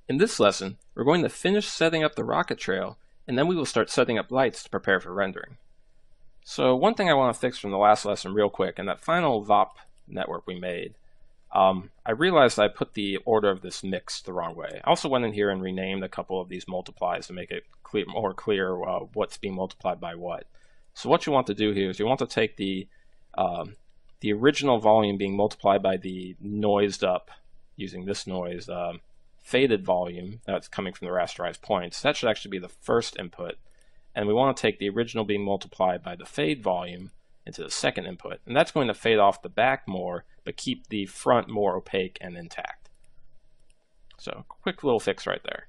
In this lesson, we're going to finish setting up the rocket trail, and then we will start setting up lights to prepare for rendering. So one thing I want to fix from the last lesson real quick, in that final VOP network we made, I realized I put the order of this mix the wrong way. I also went in here and renamed a couple of these multiplies to make it more clear what's being multiplied by what. So what you want to do here is you want to take the original volume being multiplied by the noised up, using this noise, faded volume that's coming from the rasterized points. That should actually be the first input. And we want to take the original being multiplied by the fade volume into the second input. And that's going to fade off the back more, but keep the front more opaque and intact. So quick little fix right there.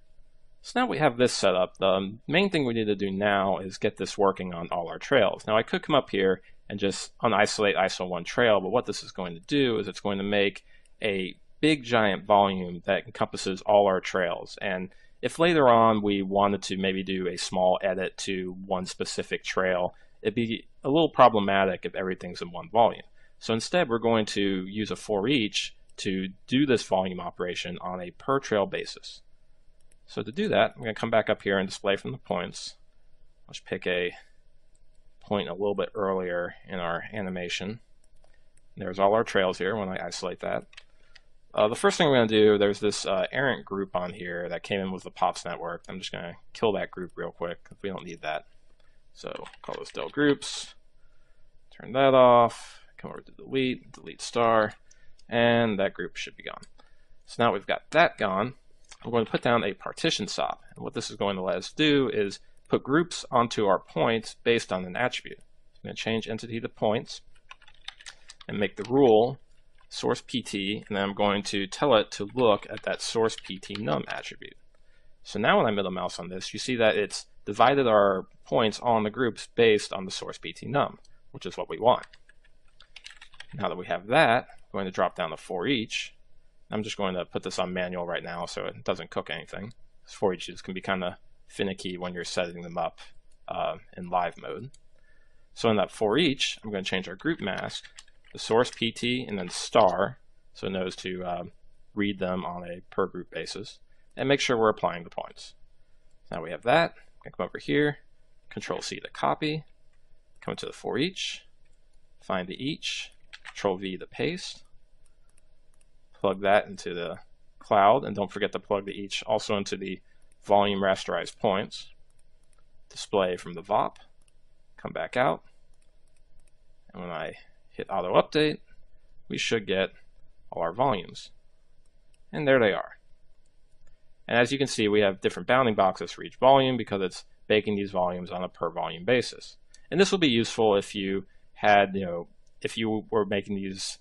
So now we have this set up. The main thing we need to do now is get this working on all our trails. Now I could come up here and just unisolate ISO1 trail, but what this is going to do is it's going to make a big giant volume that encompasses all our trails. And if later on we wanted to maybe do a small edit to one specific trail, it'd be a little problematic if everything's in one volume. So instead we're going to use a for each to do this volume operation on a per trail basis. So to do that, I'm going to come back up here and display from the points. Let's pick a point a little bit earlier in our animation. There's all our trails here when I isolate that. The first thing we're going to do, there's this errant group on here that came in with the POPs network. I'm just going to kill that group real quick because we don't need that. So call this del groups, turn that off, come over to delete star, and that group should be gone. So now we've got that gone. I'm going to put down a partition SOP. And what this is going to let us do is put groups onto our points based on an attribute. So I'm going to change entity to points and make the rule source PT, and then I'm going to tell it to look at that source PT num attribute. So now when I middle mouse on this, you see that it's divided our points on the groups based on the source PT num, which is what we want. Now that we have that, I'm going to drop down the for each. I'm just going to put this on manual right now so it doesn't cook anything. For eaches can be kind of finicky when you're setting them up in live mode. So in that for each, I'm going to change our group mask, the source PT, and then star, so it knows to read them on a per group basis, and make sure we're applying the points. So now we have that. I'm going to come over here, Control C to copy, come to the for each, find the each, Control V to paste, plug that into the cloud, and don't forget to plug the each also into the volume rasterized points, display from the VOP, come back out, and when I hit auto update, we should get all our volumes. And there they are. And as you can see, we have different bounding boxes for each volume because it's baking these volumes on a per volume basis. And this will be useful if you had, if you were making these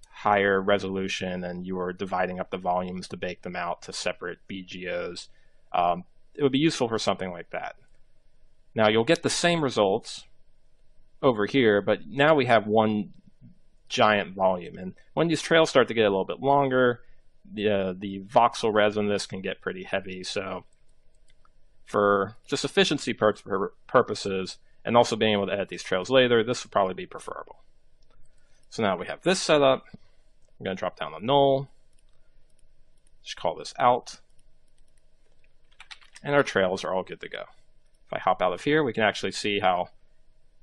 higher resolution and you were dividing up the volumes to bake them out to separate BGOs. It would be useful for something like that. Now you'll get the same results over here, but now we have one giant volume. And when these trails start to get a little bit longer, the voxel res on this can get pretty heavy. So for just efficiency purposes and also being able to edit these trails later, this would probably be preferable. So now we have this set up. I'm going to drop down the null. Just call this out. And our trails are all good to go. If I hop out of here, we can actually see how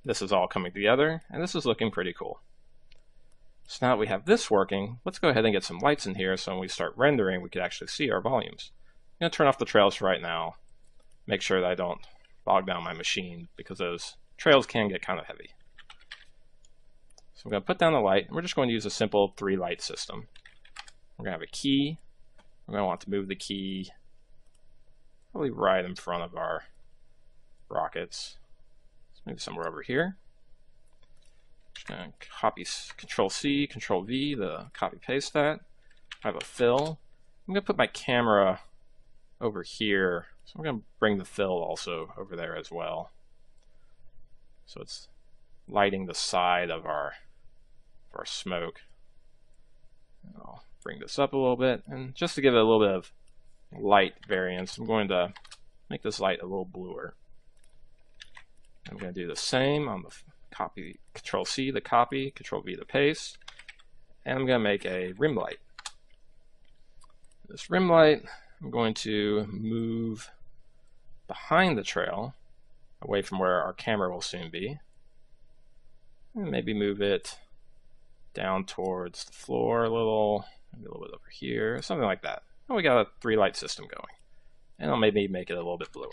this is all coming together, and this is looking pretty cool. So now that we have this working, let's go ahead and get some lights in here so when we start rendering, we can actually see our volumes. I'm going to turn off the trails right now, make sure that I don't bog down my machine because those trails can get kind of heavy. So I'm going to put down the light, and we're just going to use a simple 3-light system. We're going to have a key. We're going to want to move the key probably right in front of our rockets. Maybe somewhere over here. Just going to copy Control C, Control V to copy paste that. I have a fill. I'm going to put my camera over here. So I'm going to bring the fill also over there as well. So it's lighting the side of our smoke. And I'll bring this up a little bit, and just to give it a little bit of light variance, I'm going to make this light a little bluer. I'm going to do the same on the copy, Control C to copy, Control V to paste, and I'm going to make a rim light. This rim light, I'm going to move behind the trail, away from where our camera will soon be. And maybe move it down towards the floor a little, maybe a little bit over here, something like that. And we got a 3-light system going. And I'll maybe make it a little bit bluer.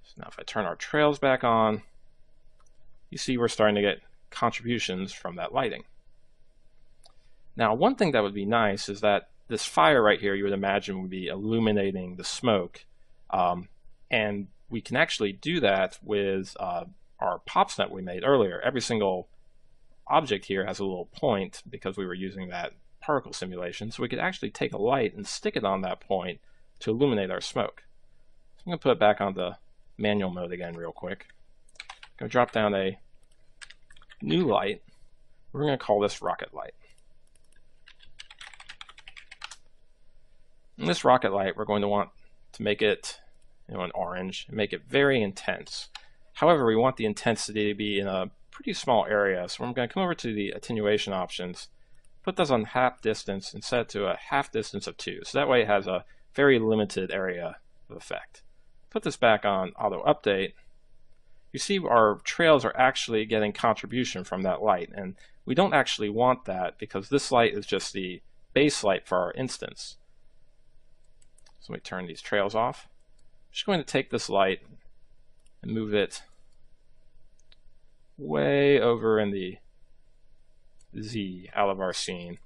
So now if I turn our trails back on, you see we're starting to get contributions from that lighting. Now, one thing that would be nice is that this fire right here, you would imagine, would be illuminating the smoke. And we can actually do that with our POPsNet we made earlier. Every single object here has a little point because we were using that particle simulation. So we could actually take a light and stick it on that point to illuminate our smoke. So I'm going to put it back on the manual mode again real quick. I'm going to drop down a new light. We're going to call this rocket light. And this rocket light, we're going to want to make it an orange and make it very intense. However, we want the intensity to be in a pretty small area, so I'm going to come over to the attenuation options, put this on half distance and set it to a half distance of 2. So that way it has a very limited area of effect. Put this back on auto update. You see our trails are actually getting contribution from that light, and we don't actually want that because this light is just the base light for our instance. So let me turn these trails off. I'm just going to take this light and move it way over in the Z out of our scene.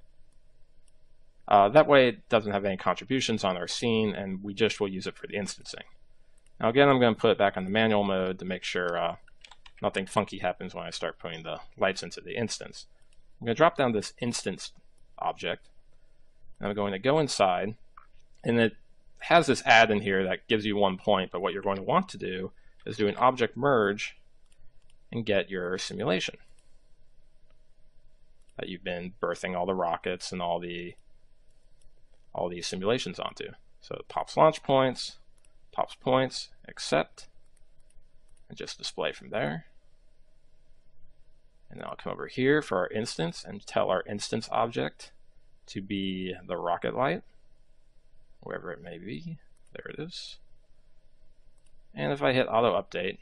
That way it doesn't have any contributions on our scene, and we just will use it for the instancing. Now again, I'm going to put it back on the manual mode to make sure nothing funky happens when I start putting the lights into the instance. I'm going to drop down this instance object, and I'm going to go inside, and it has this add in here that gives you 1 point, but what you're going to want to do is do an object merge and get your simulation that you've been birthing all the rockets and all these simulations onto. So pops launch points, pops points, accept, and just display from there. And then I'll come over here for our instance and tell our instance object to be the rocket light, wherever it may be. There it is. And if I hit auto update,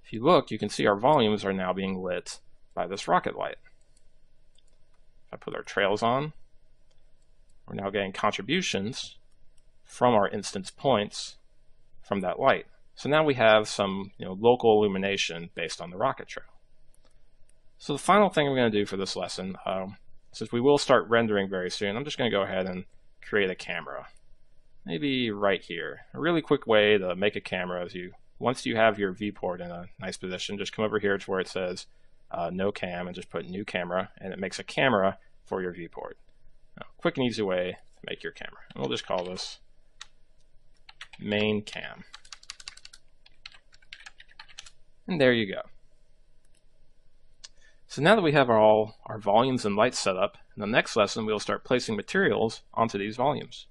if you look, you can see our volumes are now being lit by this rocket light. If I put our trails on, we're now getting contributions from our instance points from that light. So now we have some local illumination based on the rocket trail. So the final thing I'm going to do for this lesson, since we will start rendering very soon, I'm just going to go ahead and create a camera. Maybe right here. A really quick way to make a camera is once you have your viewport in a nice position, just come over here to where it says no cam and just put new camera, and it makes a camera for your viewport. Now, quick and easy way to make your camera. And we'll just call this main cam. And there you go. So now that we have all our volumes and lights set up, in the next lesson we'll start placing materials onto these volumes.